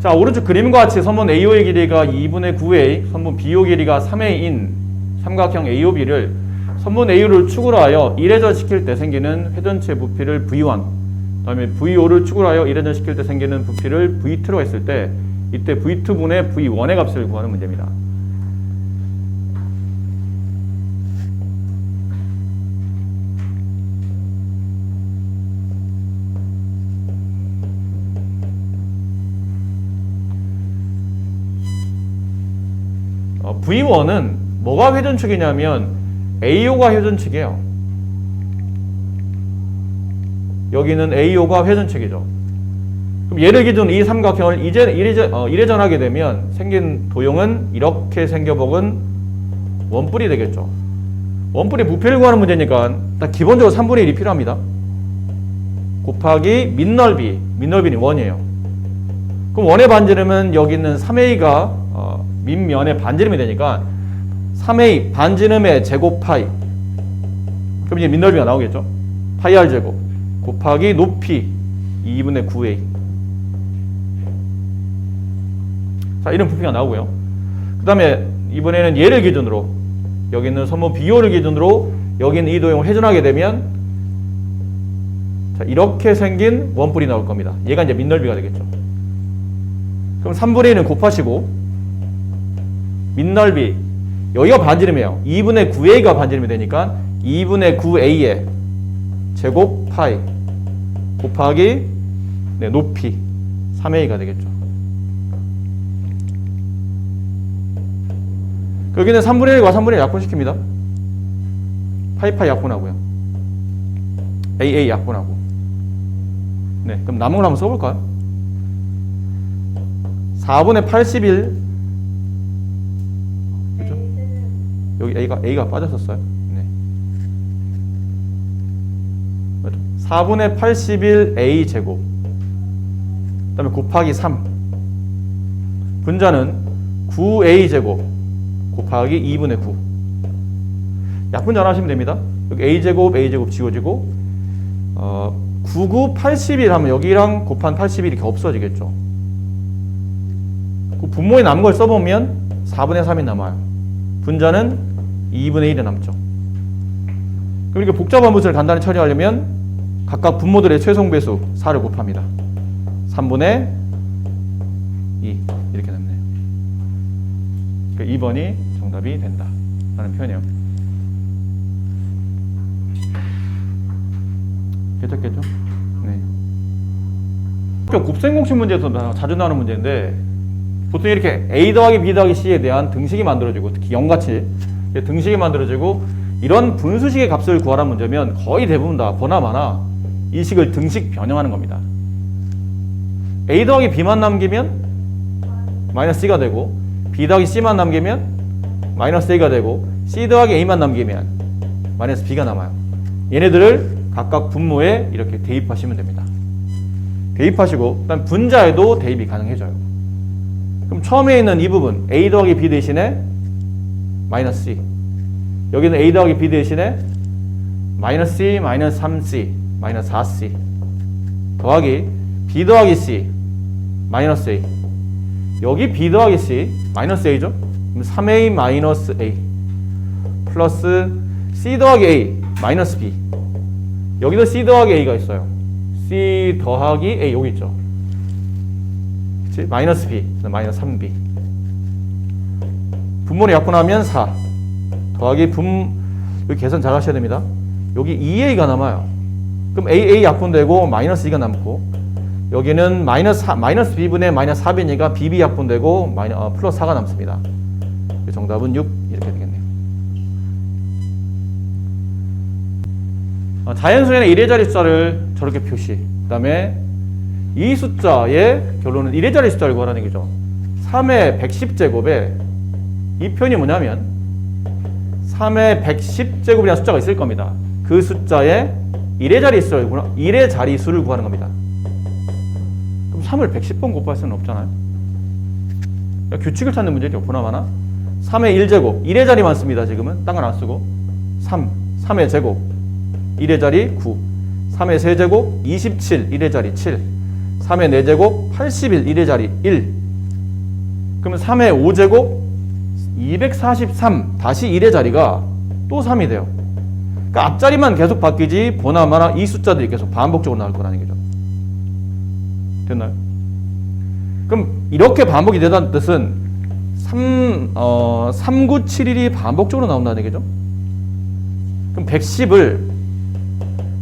자, 오른쪽 그림과 같이 선분 AO의 길이가 2분의 9A, 선분 BO 길이가 3A인 삼각형 AOB를 선분 AO를 축으로 하여 1회전 시킬 때 생기는 회전체 부피를 V1, 그 다음에 VO를 축으로 하여 1회전 시킬 때 생기는 부피를 V2로 했을 때 이때 V2분의 V1의 값을 구하는 문제입니다. V1은 뭐가 회전축이냐면 AO가 회전축이에요. 여기는 AO가 회전축이죠. 그럼 얘를 기준 이 삼각형을 이래전하게 되면 생긴 도형은 이렇게 생겨먹은 원뿔이 되겠죠. 원뿔이 부피를 구하는 문제니까 딱 기본적으로 3분의 1이 필요합니다. 곱하기 민넓이는 1이에요. 그럼 원의 반지름은 여기 있는 3A가 밑면의 반지름이 되니까 3A 반지름의 제곱 파이, 그럼 이제 민넓이가 나오겠죠. 파이 r 제곱 곱하기 높이 2분의 9A. 자, 이런 부피가 나오고요. 그 다음에 이번에는 얘를 기준으로 여기 있는 선분 BO를 기준으로 여기 있는 이 도형을 회전하게 되면 자, 이렇게 생긴 원뿔이 나올 겁니다. 얘가 이제 민넓이가 되겠죠. 그럼 3분의 1은 곱하시고 민넓이 여기가 반지름이에요. 2분의 9A가 반지름이 되니까 2분의 9A의 제곱 파이 곱하기 높이 3A가 되겠죠. 여기는 3분의 1과 3분의 1 약분시킵니다. 파이 약분하고요. AA 약분하고. 네, 그럼 남은 걸 한번 써볼까요? 4분의 81. 그죠? 여기 A가 빠졌었어요. 네. 4분의 81A 제곱. 그 다음에 곱하기 3. 분자는 9A 제곱. 곱하기 2분의 9. 약분전 하시면 됩니다. 여기 A제곱 지워지고 99, 81 하면 여기랑 곱한 81이 이렇게 없어지겠죠. 그 분모에 남은 걸 써보면 4분의 3이 남아요. 분자는 2분의 1이 남죠. 그럼 이렇게 복잡한 문제를 간단히 처리하려면 각각 분모들의 최종 배수 4를 곱합니다. 3분의 2 이렇게 남네요. 그러니까 2번이 정답이 된다 라는 표현이에요. 괜찮겠죠? 네. 곱셈공식 문제에서 자주 나오는 문제인데 보통 이렇게 A 더하기 B 더하기 C에 대한 등식이 만들어지고 특히 0같이 등식이 만들어지고 이런 분수식의 값을 구하라는 문제면 거의 대부분 다 보나마나 이 식을 등식 변형하는 겁니다. A 더하기 B만 남기면 마이너스 C가 되고 B 더하기 C만 남기면 마이너스 A가 되고 C 더하기 A만 남기면 마이너스 B가 남아요. 얘네들을 각각 분모에 이렇게 대입하시면 됩니다. 대입하시고 일단 분자에도 대입이 가능해져요. 그럼 처음에 있는 이 부분 A 더하기 B 대신에 마이너스 C, 여기는 A 더하기 B 대신에 마이너스 C, 마이너스 3C, 마이너스 4C 더하기 B 더하기 C, 마이너스 A, 여기 B 더하기 C, 마이너스 A죠? 그럼 3A 마이너스 A 플러스 C 더하기 A, 마이너스 B, 여기도 C 더하기 A가 있어요. C 더하기 A 여기 있죠. 그치? 마이너스 B, 마이너스 3B. 분모를 약분하면 4 더하기 여기 계산 잘 하셔야 됩니다. 여기 2A가 남아요. 그럼 AA 약분되고 마이너스 2가 남고 여기는 마이너스 B분의 마이너스 4B니까 BB 약분되고 플러스 4가 남습니다. 정답은 6 이렇게 되겠네요. 자연수에는 1의 자리 숫자를 저렇게 표시. 그 다음에 이 숫자의 결론은 1의 자리 숫자를 구하라는 얘기죠. 3의 110제곱에 이 표현이 뭐냐면 3의 110제곱이라는 숫자가 있을 겁니다. 그 숫자의 1의 자리수를 구하는 겁니다. 그럼 3을 110번 곱할 수는 없잖아요. 그러니까 규칙을 찾는 문제죠. 보나마나 3의 1제곱 1의 자리만 씁니다. 지금은 딴 건 안 쓰고 3의 제곱 1의 자리 9, 3의 세제곱 27, 1의 자리 7, 3의 4제곱 81, 1의 자리 1. 그러면 3의 5제곱 243, 다시 1의 자리가 또 3이 돼요. 그러니까 앞자리만 계속 바뀌지 보나마나 이 숫자들이 계속 반복적으로 나올 거라는 거죠. 됐나요? 그럼 이렇게 반복이 되다는 뜻은 3971이 반복적으로 나온다는 얘기죠. 그럼 110을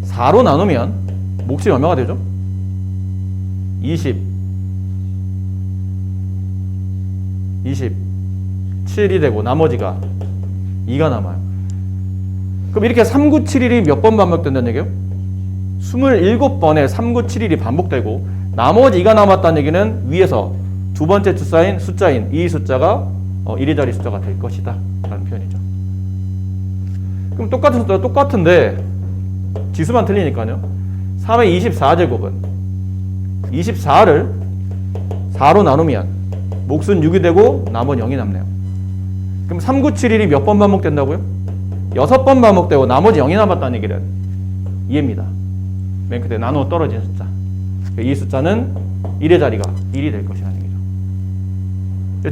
4로 나누면 몫이 얼마가 되죠? 27이 되고 나머지가 2가 남아요. 그럼 이렇게 3971이 몇 번 반복된다는 얘기예요? 27번에 3971이 반복되고 나머지 2가 남았다는 얘기는 위에서 두 번째 숫자인 이 숫자가 1의 자리 숫자가 될 것이다 라는 표현이죠. 그럼 똑같은 숫자가 똑같은데 지수만 틀리니까요. 3의 24제곱은 24를 4로 나누면 몫은 6이 되고 나머지 0이 남네요. 그럼 3971이 몇 번 반복된다고요? 6번 반복되고 나머지 0이 남았다는 얘기는 2입니다. 맨 끝에 나누어 떨어진 숫자. 이 숫자는 1의 자리가 1이 될 것이라는 얘기죠.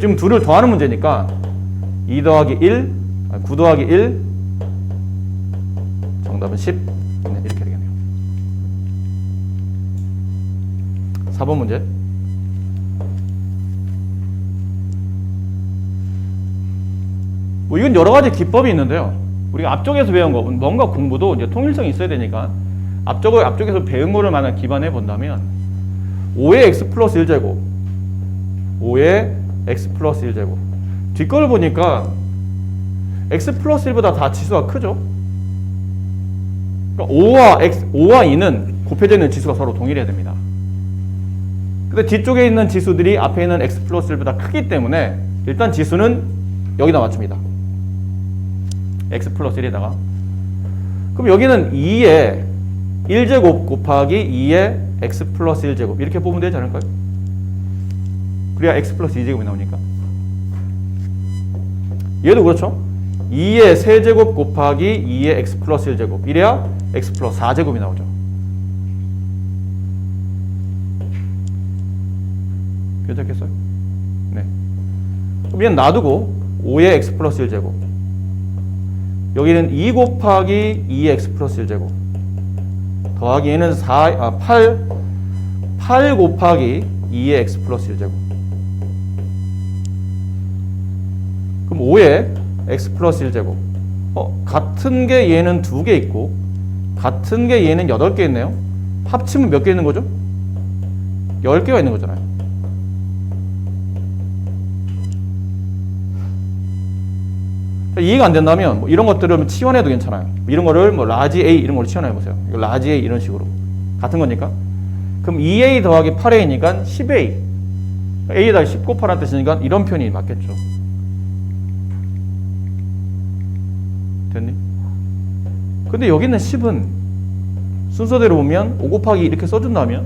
지금 둘을 더하는 문제니까 2 더하기 1, 9 더하기 1, 정답은 10. 이렇게 되겠네요. 4번 문제. 이건 여러 가지 기법이 있는데요. 우리가 앞쪽에서 배운 거, 뭔가 공부도 이제 통일성이 있어야 되니까 앞쪽에서 배운 거를 만약 기반해 본다면 5의 x 플러스 1제곱 5의 x 플러스 1제곱 뒷거를 보니까 x 플러스 1보다 다 지수가 크죠? 그러니까 5와 2는 곱해져 있는 지수가 서로 동일해야 됩니다. 근데 뒤쪽에 있는 지수들이 앞에 있는 x 플러스 1보다 크기 때문에 일단 지수는 여기다 맞춥니다. x 플러스 1에다가 그럼 여기는 2의 1제곱 곱하기 2의 x 플러스 1제곱 이렇게 보면 되지 않을까요? 그래야 x 플러스 2제곱이 나오니까. 얘도 그렇죠. 2의 세제곱 곱하기 2의 x 플러스 1제곱 이래야 x 플러스 4제곱이 나오죠. 괜찮겠어요? 네. 그럼 얘는 놔두고 5의 x 플러스 1제곱 여기는 2 곱하기 2의 x 플러스 1제곱 더하기 얘는 8 곱하기 2의 x 플러스 1제곱 그럼 5의 x 플러스 1제곱 같은 게 얘는 2개 있고 같은 게 얘는 8개 있네요. 합치면 몇 개 있는 거죠? 10개가 있는 거잖아요. 이해가 안 된다면 이런 것들을 치환해도 괜찮아요. 이런 거를 라지 A 이런 걸로 치환해 보세요. 이거 라지 A 이런 식으로 같은 거니까. 그럼 2A 더하기 8A니까 10A. A에다 10 곱하라는 뜻이니까 이런 표현이 맞겠죠. 됐니? 근데 여기는 10은 순서대로 보면 5 곱하기 이렇게 써준다면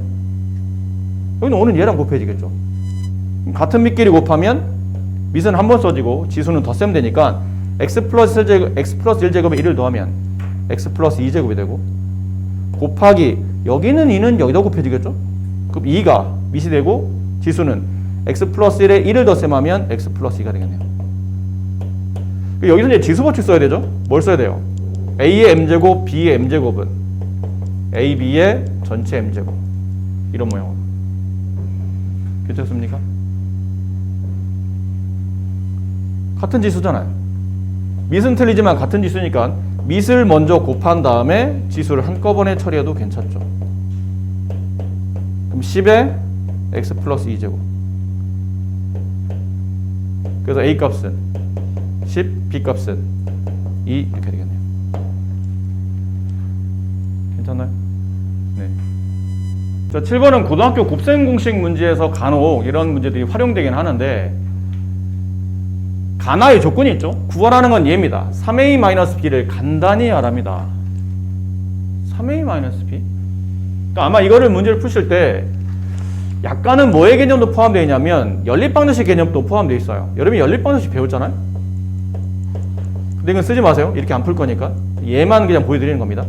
여기는 5는 얘랑 곱해지겠죠. 같은 밑끼리 곱하면 밑은 한 번 써지고 지수는 덧셈 되니까 x 플러스 1제곱에 1을 더하면 x 플러스 2제곱이 되고 곱하기 여기는 2는 여기다 곱해지겠죠? 그럼 2가 밑이 되고 지수는 x 플러스 1에 1을 덧셈하면 x 플러스 2가 되겠네요. 여기서 이제 지수 법칙 써야 되죠? 뭘 써야 돼요? a의 m제곱, b의 m제곱은 a, b의 전체 m제곱 이런 모양으로. 괜찮습니까? 같은 지수잖아요. 밑은 틀리지만 같은 지수니까 밑을 먼저 곱한 다음에 지수를 한꺼번에 처리해도 괜찮죠. 그럼 10에 x 플러스 2제곱 그래서 a 값은 10, b 값은 2 이렇게 되겠네요. 괜찮나요? 네. 자, 7번은 고등학교 곱셈 공식 문제에서 간혹 이런 문제들이 활용되긴 하는데 간화의 조건이 있죠. 구하라는 건 얘입니다. 3a-b를 간단히 하랍니다. 3a-b? 그러니까 아마 이거를 문제를 푸실 때 약간은 뭐의 개념도 포함되어 있냐면 연립방정식 개념도 포함되어 있어요. 여러분이 연립방정식 배웠잖아요. 근데 이건 쓰지 마세요. 이렇게 안 풀 거니까. 얘만 그냥 보여드리는 겁니다.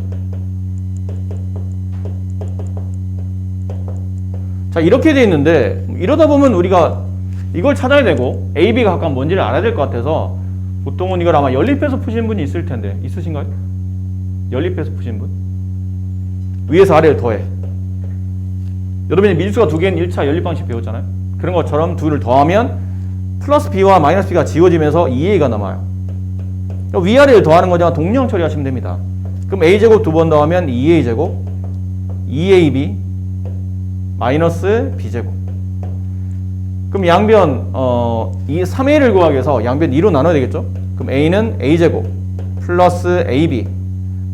자, 이렇게 돼 있는데 이러다 보면 우리가 이걸 찾아야 되고 AB가 각각 뭔지를 알아야 될 것 같아서 보통은 이걸 아마 연립해서 푸신 분이 있을 텐데 있으신가요? 연립해서 푸신 분? 위에서 아래를 더해. 여러분이 미지수가 두 개인 1차 연립 방식 배웠잖아요. 그런 것처럼 둘을 더하면 플러스 B와 마이너스 B가 지워지면서 2A가 남아요. 위아래를 더하는 거잖아. 동령 처리하시면 됩니다. 그럼 A제곱 두 번 더하면 2A제곱 2AB 마이너스 B제곱. 그럼 양변 3A를 구하기 위해서 양변 2로 나눠야 되겠죠? 그럼 A는 A제곱 플러스 AB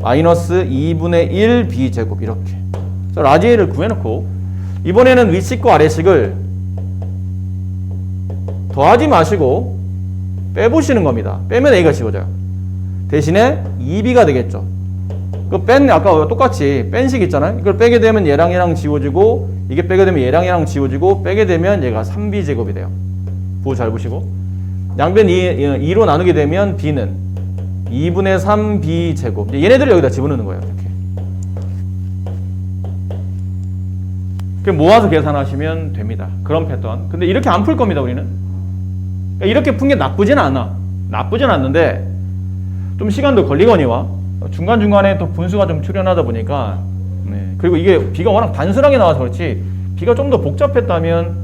마이너스 2분의 1 B제곱 이렇게. 그래서 라지 A를 구해놓고 이번에는 윗식과 아래식을 더하지 마시고 빼보시는 겁니다. 빼면 A가 지워져요. 대신에 2B가 되겠죠. 그 뺀 아까 똑같이 뺀 식 있잖아요. 이걸 빼게 되면 얘랑 얘랑 지워지고 이게 빼게 되면 얘랑 얘랑 지워지고 빼게 되면 얘가 3B제곱이 돼요. 부호 잘 보시고 양변 2로 나누게 되면 B는 2분의 3B제곱. 얘네들을 여기다 집어넣는 거예요. 이렇게. 그럼 모아서 계산하시면 됩니다. 그런 패턴. 근데 이렇게 안 풀 겁니다. 우리는. 그러니까 이렇게 푼 게 나쁘진 않아. 나쁘진 않는데 좀 시간도 걸리거니와 중간중간에 또 분수가 좀 출현하다 보니까 그리고 이게 B가 워낙 단순하게 나와서 그렇지 B가 좀 더 복잡했다면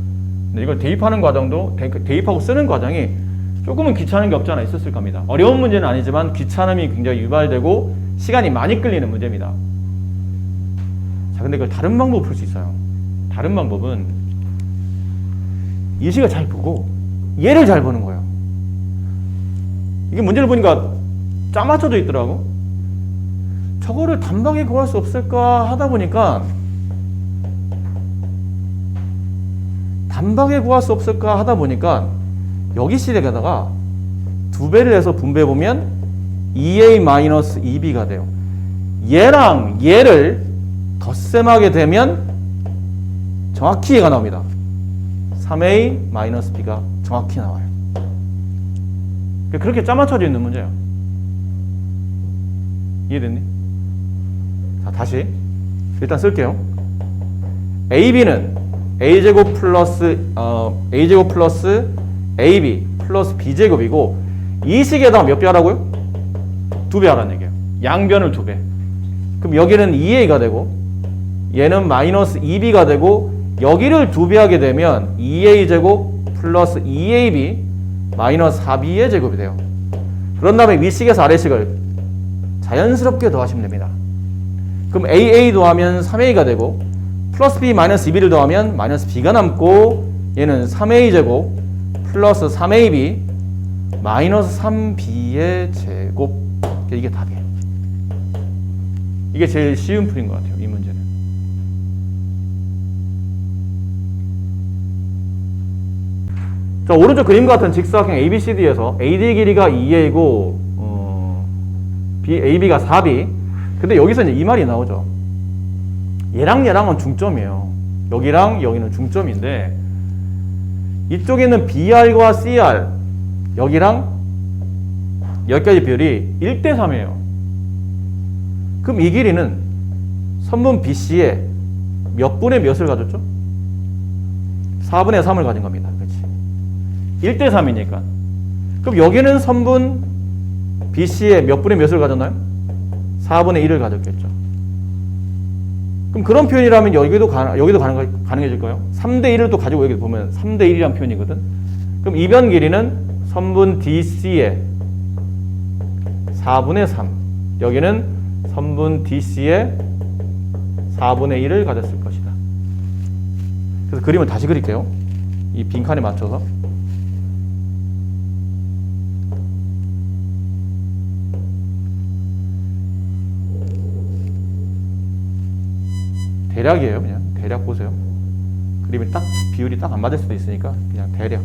이걸 대입하는 과정도 대입하고 쓰는 과정이 조금은 귀찮은 게 없지 않아 있었을 겁니다. 어려운 문제는 아니지만 귀찮음이 굉장히 유발되고 시간이 많이 끌리는 문제입니다. 자, 근데 그걸 다른 방법으로 풀 수 있어요. 다른 방법은 이 식을 잘 보고 얘를 잘 보는 거예요. 이게 문제를 보니까 짜맞춰져 있더라고. 저거를 단박에 구할 수 없을까 하다 보니까 여기 식에다가 2배를 해서 분배해보면 2A-2B가 돼요. 얘랑 얘를 덧셈하게 되면 정확히 얘가 나옵니다. 3A-B가 정확히 나와요. 그렇게 짜맞춰져 있는 문제예요. 이해됐니? 자, 다시 일단 쓸게요. AB는 A제곱 플러스 AB 플러스 B제곱이고 이 식에다가 몇 배 하라고요? 2배 하라는 얘기예요. 양변을 2배. 그럼 여기는 2A가 되고 얘는 마이너스 2B가 되고 여기를 2배 하게 되면 2A제곱 플러스 2AB 마이너스 4B의 제곱이 돼요. 그런 다음에 윗식에서 아래식을 자연스럽게 더하시면 됩니다. 그럼 AA 더하면 3A가 되고 플러스 B 마이너스 2B를 더하면 마이너스 B가 남고 얘는 3A제곱 플러스 3AB 마이너스 3B의 제곱. 이게 답이에요. 이게 제일 쉬운 풀인 것 같아요. 이 문제는. 자, 오른쪽 그림 같은 직사각형 ABCD에서 AD 길이가 2A이고 AB가 4B. 근데 여기서 이제 이 말이 나오죠. 얘랑 얘랑은 중점이에요. 여기랑 여기는 중점인데 이쪽에는 BR과 CR 여기랑 여기까지 비율이 1대3이에요. 그럼 이 길이는 선분 BC에 몇 분의 몇을 가졌죠? 4분의 3을 가진 겁니다. 그렇지? 1대3이니까. 그럼 여기는 선분 BC에 몇 분의 몇을 가졌나요? 4분의 1을 가졌겠죠. 그럼 그런 표현이라면 여기도 가능해질까요? 3대 1을 또 가지고 여기 보면 3대 1이라는 표현이거든. 그럼 이변 길이는 선분 DC의 4분의 3. 여기는 선분 DC의 4분의 1을 가졌을 것이다. 그래서 그림을 다시 그릴게요. 이 빈칸에 맞춰서. 대략이에요. 그냥 대략 보세요. 그림이 딱 비율이 딱 안 맞을 수도 있으니까 그냥 대략.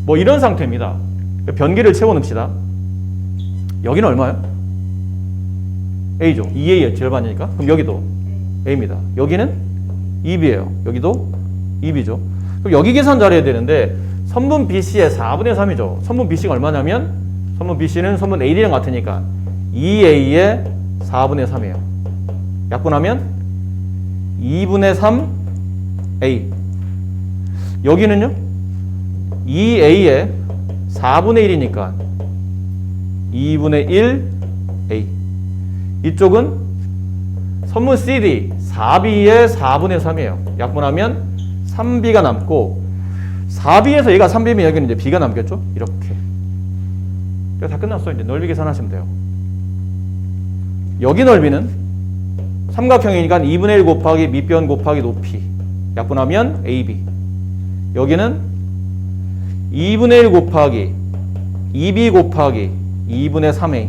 뭐 이런 상태입니다. 변기를 채워넣읍시다. 여기는 얼마예요? A죠. 2A의 절반이니까. 그럼 여기도 A입니다. 여기는 2B예요. 여기도 2B죠. 그럼 여기 계산 잘해야 되는데 선분 BC의 4분의 3이죠. 선분 BC가 얼마냐면 선분 BC는 선분 AD랑 같으니까 2A의 4분의 3이에요. 약분하면 2분의 3 A. 여기는요? 2A에 4분의 1이니까 2분의 1 A. 이쪽은 선분 CD 4B에 4분의 3이에요. 약분하면 3B가 남고 4B에서 얘가 3B면 여기는 이제 B가 남겠죠? 이렇게. 다 끝났어. 이제 넓이 계산하시면 돼요. 여기 넓이는 삼각형이니까 2분의 1 곱하기 밑변 곱하기 높이. 약분하면 AB. 여기는 2분의 1 곱하기 2B 곱하기 2분의 3A.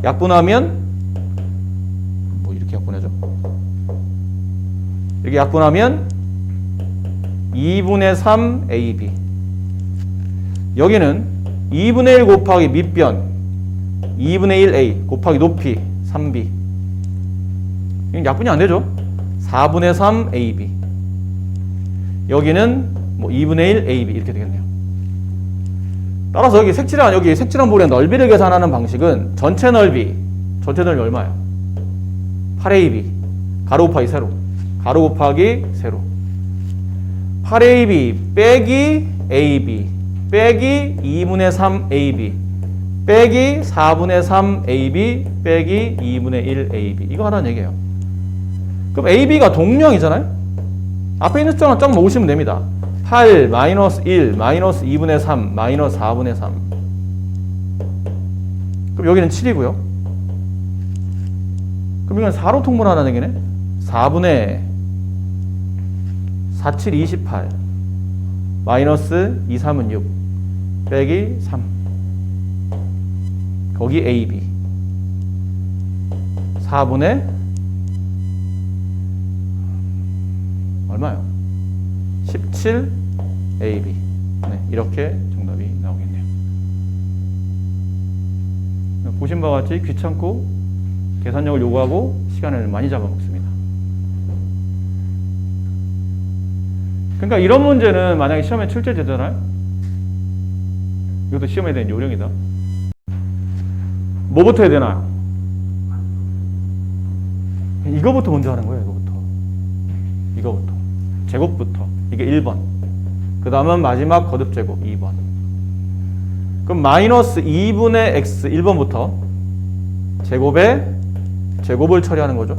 약분하면 뭐 이렇게 약분하죠? 이렇게 약분하면 2분의 3 AB. 여기는 2분의 1 곱하기 밑변 2분의 1 A 곱하기 높이 3B. 이건 약분이 안 되죠? 4분의 3 AB. 여기는 뭐 2분의 1 AB 이렇게 되겠네요. 따라서 여기 색칠한 볼의 넓이를 계산하는 방식은 전체 넓이 얼마예요? 8AB 가로 곱하기 세로 가로 곱하기 세로 8AB 빼기 AB 빼기 2분의 3 AB 빼기 4분의 3 AB 빼기 2분의 1 AB. 이거 하라는 얘기예요. 그럼 AB가 동량이잖아요. 앞에 있는 숫자만 쫙 모으시면 됩니다. 8 마이너스 1 마이너스 2분의 3 마이너스 4분의 3. 그럼 여기는 7이고요. 그럼 이건 4로 통분하는 얘기네. 4분의 4, 7, 28 마이너스 2, 3은 6 빼기 3. 거기 AB 4분의 얼마요? 17 AB. 네, 이렇게 정답이 나오겠네요. 보신 바와 같이 귀찮고 계산력을 요구하고 시간을 많이 잡아먹습니다. 그러니까 이런 문제는 만약에 시험에 출제되잖아요. 이것도 시험에 대한 요령이다. 뭐부터 해야 되나요? 이거부터 먼저 하는 거예요. 이거부터 제곱부터. 이게 1번. 그 다음은 마지막 거듭 제곱 2번. 그럼 마이너스 2분의 x 1번부터 제곱을 처리하는 거죠.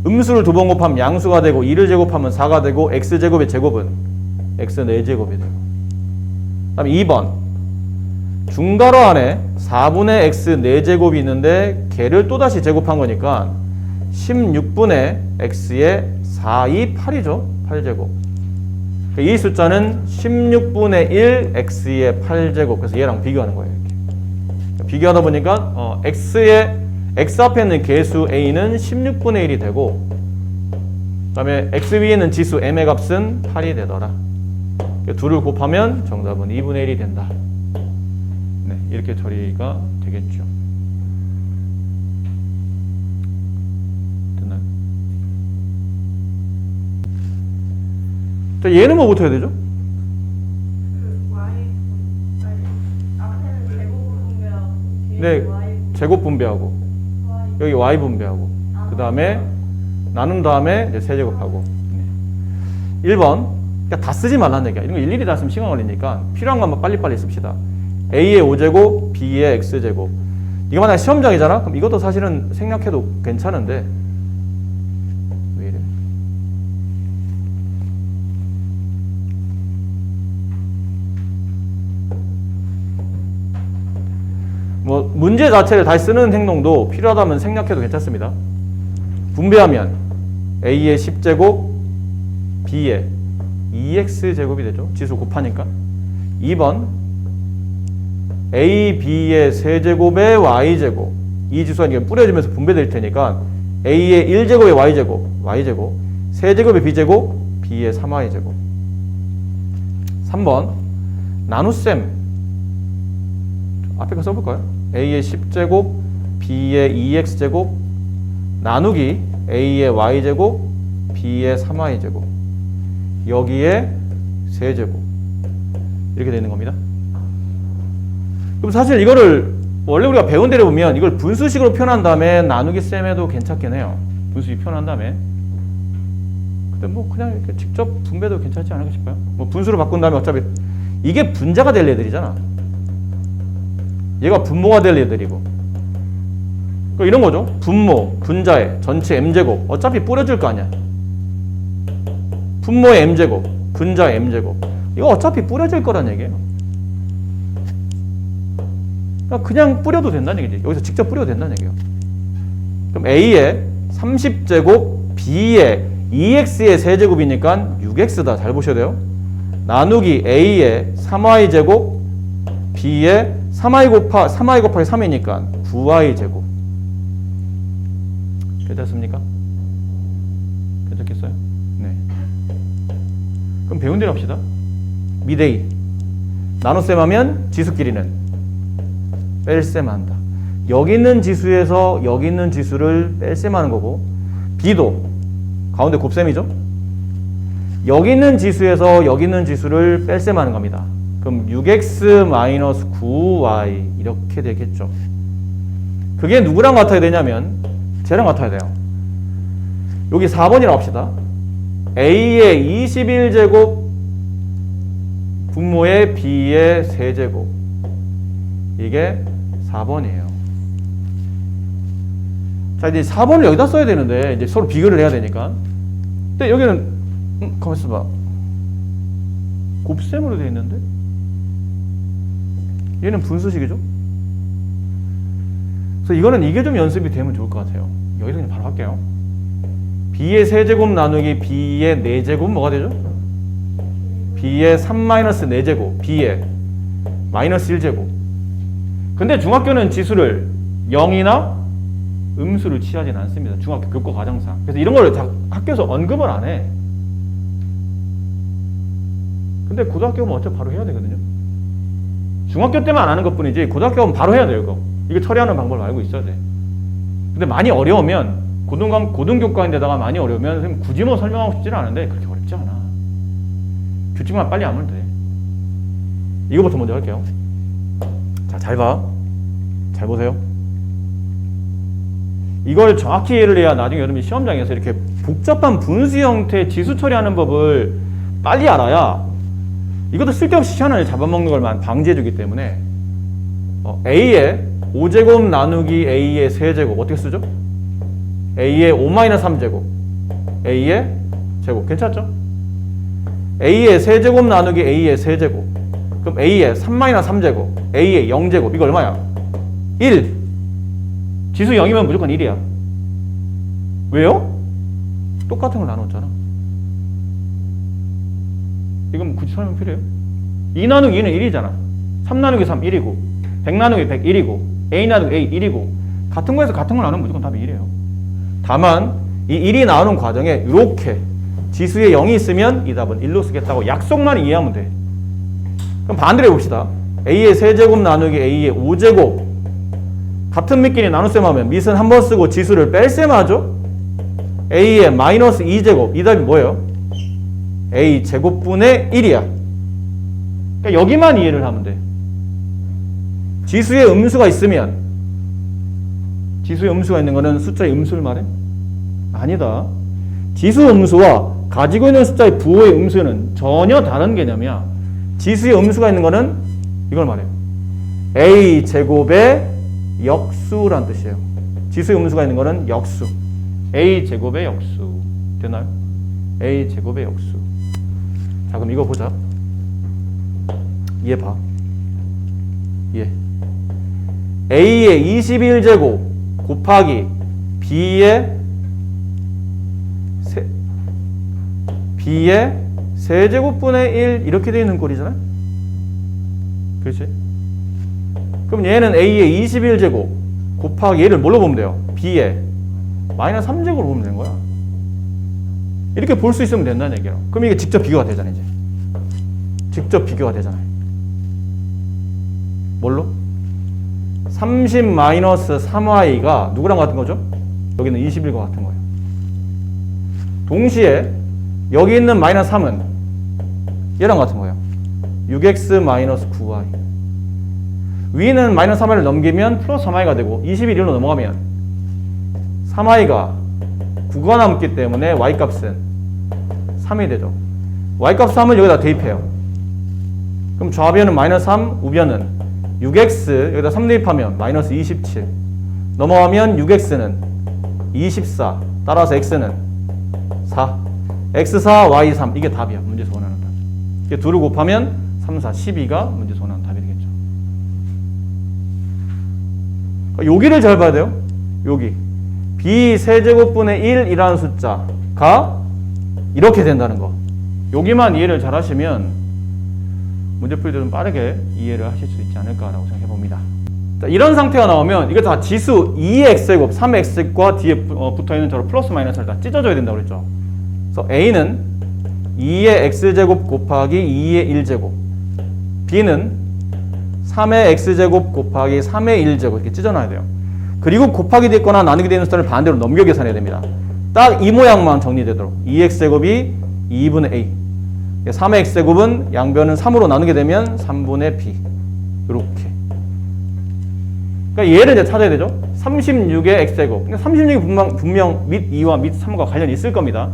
음수를 2번 곱하면 양수가 되고 2를 제곱하면 4가 되고 x제곱의 제곱은 x 4제곱이 되고. 그 다음에 2번 중괄호 안에 4분의 x 4제곱이 있는데 걔를 또다시 제곱한 거니까 16분의 x의 4, 2, 8이죠. 8제곱. 이 숫자는 16분의 1 x의 8제곱. 그래서 얘랑 비교하는 거예요. 이렇게. 비교하다 보니까 x 앞에 있는 개수 a는 16분의 1이 되고, 그 다음에 x 위에 있는 지수 m의 값은 8이 되더라. 둘을 곱하면 정답은 2분의 1이 된다. 네, 이렇게 처리가 되겠죠. 됐나요? 자, 얘는 뭐부터 해야 되죠? 네, 제곱 분배하고 여기 y 분배하고 그 다음에 나눈 다음에 이제 세제곱하고. 1번 그러니까 다 쓰지 말라는 얘기야. 이런 거 일일이 다 쓰면 시간 걸리니까 필요한 것만 빨리빨리 씁시다. a의 5제곱 b의 x제곱. 이거 만약에 시험장이잖아? 그럼 이것도 사실은 생략해도 괜찮은데 왜 이래? 뭐 문제 자체를 다시 쓰는 행동도 필요하다면 생략해도 괜찮습니다. 분배하면 a의 10제곱 b의 2x제곱이 되죠. 지수 곱하니까. 2번 a, b의 세제곱의 y제곱. 이 지수가 이게 뿌려지면서 분배될 테니까 a의 1제곱의 y제곱 세제곱의 b제곱, b의 3y제곱. 3번 나눗셈. 앞에 거 써볼까요? a의 10제곱 b의 2x제곱 나누기 a의 y제곱 b의 3y제곱 여기에 세제곱 이렇게 되는 겁니다. 그럼 사실 이거를 원래 우리가 배운 대로 보면 이걸 분수식으로 표현한 다음에 나누기 셈 해도 괜찮긴 해요. 분수식 표현한 다음에. 근데 뭐 그냥 이렇게 직접 분배도 괜찮지 않을까 싶어요. 뭐 분수로 바꾼 다음에 어차피 이게 분자가 될 애들이잖아. 얘가 분모가 될 애들이고. 그러니까 이런 거죠. 분모, 분자의 전체 m제곱. 어차피 뿌려줄 거 아니야. 분모의 m제곱, 분자의 m제곱. 이거 어차피 뿌려질 거란 얘기예요. 그냥 뿌려도 된다는 얘기지. 여기서 직접 뿌려도 된다는 얘기예요. 그럼 A의 30제곱, B의 2X의 세제곱이니까 6X다. 잘 보셔야 돼요. 나누기 A의 3Y제곱, B의 3Y 곱하기 3이니까 9Y제곱. 괜찮습니까? 괜찮겠어요? 네. 그럼 배운 대로 합시다. 미데이. 나눗셈 하면 지수끼리는 뺄셈 한다. 여기 있는 지수에서 여기 있는 지수를 뺄셈 하는 거고, B도 가운데 곱셈이죠? 여기 있는 지수에서 여기 있는 지수를 뺄셈 하는 겁니다. 그럼 6x-9y 이렇게 되겠죠. 그게 누구랑 같아야 되냐면 쟤랑 같아야 돼요. 여기 4번이라고 합시다. A의 21제곱 분모의 B의 세제곱. 이게 4번이에요. 자, 이제 4번을 여기다 써야 되는데 이제 서로 비교를 해야 되니까. 근데 여기는 가만 있어봐. 곱셈으로 되어 있는데 얘는 분수식이죠. 그래서 이거는 이게 좀 연습이 되면 좋을 것 같아요. 여기서 그냥 바로 할게요. B의 세제곱 나누기 B의 4제곱 뭐가 되죠? B의 3-4제곱 B의 마이너스 1제곱. 근데 중학교는 지수를 0이나 음수를 취하지는 않습니다. 중학교 교과 과정상. 그래서 이런 걸 학교에서 언급을 안 해. 근데 고등학교 오면 어차피 바로 해야 되거든요. 중학교 때만 안 하는 것 뿐이지 고등학교 오면 바로 해야 돼요. 이거 처리하는 방법을 알고 있어야 돼. 근데 많이 어려우면 고등교과인데다가 많이 어려우면 선생님 굳이 뭐 설명하고 싶지는 않은데 그렇게 어렵지 않아. 규칙만 빨리 알면 돼. 이거부터 먼저 할게요. 자, 잘 봐. 잘 보세요. 이걸 정확히 이해를 해야 나중에 여러분이 시험장에서 이렇게 복잡한 분수 형태의 지수 처리하는 법을 빨리 알아야 이것도 쓸데없이 시간을 잡아먹는 걸만 방지해주기 때문에 A의 5제곱 나누기 A의 세제곱 어떻게 쓰죠? A의 5-3제곱 A의 제곱 괜찮죠? A의 세제곱 나누기 A의 세제곱 그럼 A의 3-3제곱 A의 0제곱 이거 얼마야? 1 지수 0이면 무조건 1이야. 왜요? 똑같은 걸 나눴잖아. 이건 굳이 설명 필요해요? 2 나누기 2는 1이잖아. 3 나누기 3 1이고 100 나누기 100 1이고 A 나누기 A 1이고 같은 거에서 같은 걸 나누면 무조건 답이 1이에요. 다만 이 1이 나오는 과정에 이렇게 지수에 0이 있으면 이 답은 1로 쓰겠다고 약속만 이해하면 돼. 그럼 반대로 해봅시다. A의 세제곱 나누기 A의 5제곱 같은 밑끼리 나눗셈 하면 밑은 한 번 쓰고 지수를 뺄셈 하죠? A의 마이너스 2제곱 이 답이 뭐예요? A 제곱분의 1이야. 그러니까 여기만 이해를 하면 돼. 지수에 음수가 있으면 지수에 음수가 있는 거는 숫자의 음수를 말해? 아니다. 지수 음수와 가지고 있는 숫자의 부호의 음수는 전혀 다른 개념이야. 지수에 음수가 있는 거는 이걸 말해요. A 제곱의 역수란 뜻이에요. 지수의 음수가 있는 거는 역수. A 제곱의 역수. 되나요? A 제곱의 역수. 자, 그럼 이거 보자. 얘 봐. 얘. A의 21제곱 곱하기 B의 세제곱분의 1 이렇게 되어 있는 꼴이잖아요. 그렇지? 그럼 얘는 A의 21제곱 곱하기 얘를 뭘로 보면 돼요? B의 마이너스 3제곱으로 보면 되는 거야. 이렇게 볼 수 있으면 된다는 얘기예요. 그럼 이게 직접 비교가 되잖아. 이제 직접 비교가 되잖아요. 뭘로? 30-3y가 누구랑 같은 거죠? 여기는 21과 같은 거예요. 동시에 여기 있는 마이너스 3은 얘랑 같은 거예요. 6x-9y. 위는 마이너스 3y를 넘기면 플러스 3y가 되고 21로 넘어가면 3y가 9가 남기 때문에 y 값은 3이 되죠. y값 3을 여기다 대입해요. 그럼 좌변은 마이너스 3, 우변은 6x, 여기다 3 대입하면 마이너스 27. 넘어가면 6x는 24. 따라서 x는 4. x4, y3. 이게 답이야. 문제에서 원하는 답. 이게 2를 곱하면 3, 4, 12가 문제에서 원하는 답이 되겠죠. 여기를 잘 봐야 돼요. 여기. b 세제곱분의 1이라는 숫자가 이렇게 된다는 거. 여기만 이해를 잘 하시면 문제풀이도 좀 빠르게 이해를 하실 수 있지 않을까라고 생각해 봅니다. 자, 이런 상태가 나오면 이거 다 지수 2의 x제곱, 3의 x제곱과 뒤에 붙어있는 저로 플러스 마이너스를 다 찢어줘야 된다고 그랬죠. 그래서 a는 2의 x제곱 곱하기 2의 1제곱, b는 3의 x제곱 곱하기 3의 1제곱 이렇게 찢어놔야 돼요. 그리고 곱하기 됐거나 나누게 되는 숫자를 반대로 넘겨 계산해야 됩니다. 딱 이 모양만 정리되도록 2x제곱이 2분의 a, 3의 x제곱은 양변은 3으로 나누게 되면 3분의 b 이렇게. 그러니까 얘를 이제 찾아야 되죠. 36의 x제곱. 그러니까 36이 분명 밑 2와 밑 3과 관련이 있을 겁니다.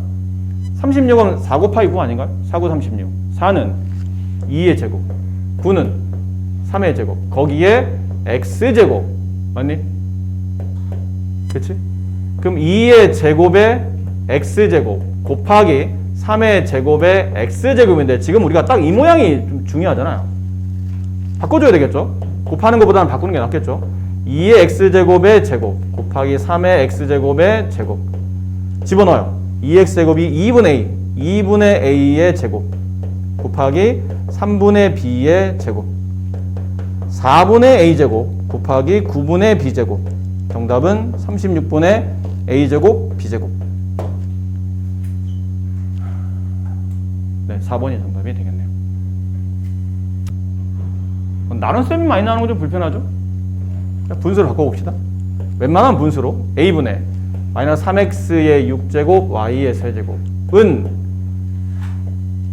36은 4 곱하기 9 아닌가요? 4, 9, 36. 4는 2의 제곱, 9는 3의 제곱, 거기에 x제곱. 맞니? 그치? 그럼 2의 제곱에 x제곱 곱하기 3의 제곱에 x제곱인데 지금 우리가 딱 이 모양이 좀 중요하잖아요. 바꿔줘야 되겠죠? 곱하는 것보다는 바꾸는 게 낫겠죠? 2의 x제곱의 제곱 곱하기 3의 x제곱의 제곱 집어넣어요. 2x제곱이 2분의 a, 2분의 a의 제곱 곱하기 3분의 b의 제곱 4분의 a제곱 곱하기 9분의 b제곱. 정답은 36분의 a제곱 b제곱. 네, 4번이 정답이 되겠네요. 나눗셈이 많이 나오는 건 좀 불편하죠? 분수를 바꿔봅시다. 웬만한 분수로 a분의 마이너스 3x의 6제곱 y의 세제곱은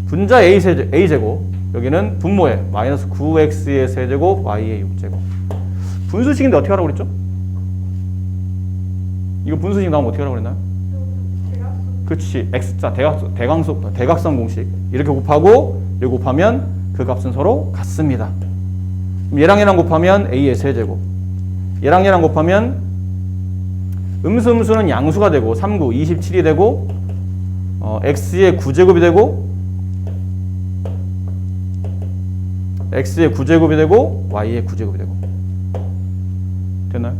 분자 a제곱, 여기는 분모에 마이너스 9x의 세제곱 y의 6제곱. 분수식인데 어떻게 하라고 그랬죠? 이거 분수식 나오면 어떻게 하라고 그랬나요? 그렇지. x자 대각선 공식 이렇게 곱하고 이렇게 곱하면 그 값은 서로 같습니다. 얘랑 얘랑 곱하면 a의 세제곱, 얘랑 얘랑 곱하면 음수는 양수가 되고 3, 9, 27이 되고 x의 9제곱이 되고 x의 9제곱이 되고 y의 9제곱이 되고. 됐나요?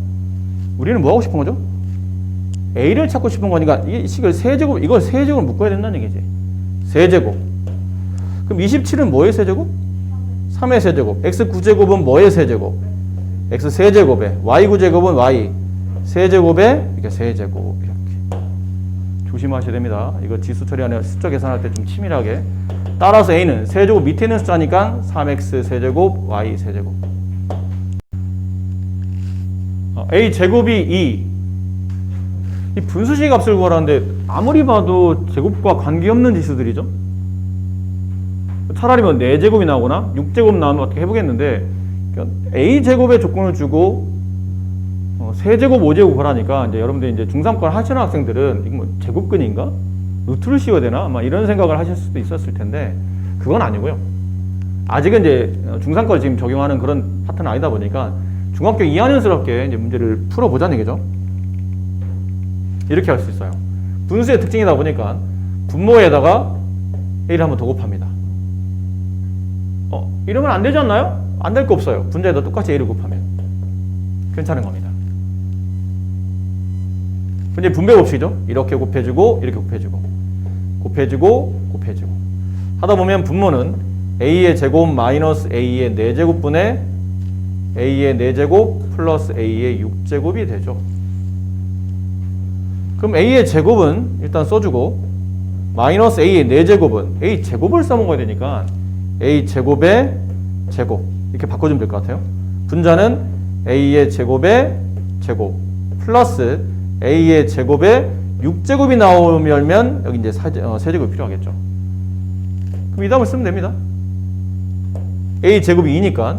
우리는 뭐 하고 싶은 거죠? a를 찾고 싶은 거니까 이 식을 세제곱, 이걸 세제곱을 묶어야 된다는 얘기지. 세제곱. 그럼 27은 뭐의 세제곱? 3의 세제곱. x 9제곱은 뭐의 세제곱? x 세제곱에 y 9제곱은 y 세제곱에 이렇게 세제곱. 이렇게 조심하셔야 됩니다. 이거 지수 처리하는 숫자 계산할 때 좀 치밀하게. 따라서 a는 세제곱 밑에 있는 숫자니까 3x 세제곱 y 세제곱. a 제곱이 2. 이 분수식 값을 구하라는데 아무리 봐도 제곱과 관계없는 지수들이죠. 차라리 뭐 4제곱이 나오거나 6제곱 나오면 어떻게 해보겠는데, 그러니까 a제곱의 조건을 주고 세제곱 5제곱 구하라니까 이제 여러분들 이제 중3권 하시는 학생들은 이거 뭐 제곱근인가? 루트를 씌워야 되나? 아마 이런 생각을 하실 수도 있었을 텐데 그건 아니고요. 아직은 이제 중3권 지금 적용하는 그런 파트는 아니다 보니까 중학교 2학년스럽게 이제 문제를 풀어보자는 얘기죠. 이렇게 할 수 있어요. 분수의 특징이다 보니까 분모에다가 a를 한번 더 곱합니다. 이러면 안 되지 않나요? 안 될 거 없어요. 분자에다 똑같이 a를 곱하면 괜찮은 겁니다. 이제 분배 곱식이죠. 이렇게 곱해주고 이렇게 곱해주고 곱해주고 곱해주고 하다 보면 분모는 a의 제곱 마이너스 a의 4제곱분의 a의 4제곱 플러스 a의 6제곱이 되죠. 그럼 a의 제곱은 일단 써주고 마이너스 a의 4제곱은 a 제곱을 써먹어야 되니까 a 제곱의 제곱 이렇게 바꿔주면 될 것 같아요. 분자는 a의 제곱의 제곱 플러스 a의 제곱의 6제곱이 나오면 여기 이제 세제곱이 필요하겠죠. 그럼 이 답을 쓰면 됩니다. a 제곱이 2니까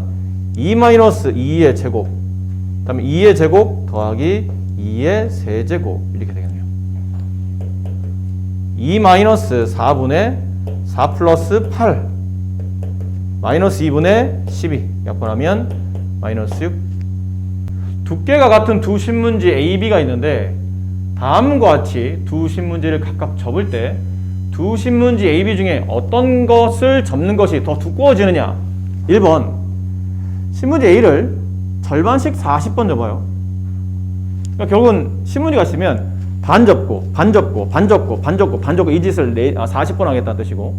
2 마이너스 2의 제곱, 그 다음에 2의 제곱 더하기 2의 세제곱 이렇게 되겠네요. 2 마이너스 4분의 4 플러스 8 마이너스 2분의 12 약분하면 마이너스 6. 두께가 같은 두 신문지 A, B가 있는데 다음과 같이 두 신문지를 각각 접을 때 두 신문지 A, B 중에 어떤 것을 접는 것이 더 두꺼워지느냐. 1번 신문지 A를 절반씩 40번 접어요. 그러니까 결국은 신문지가 있으면 반 접고 반 접고 반 접고 반 접고 반 접고 이 짓을 40번 하겠다는 뜻이고,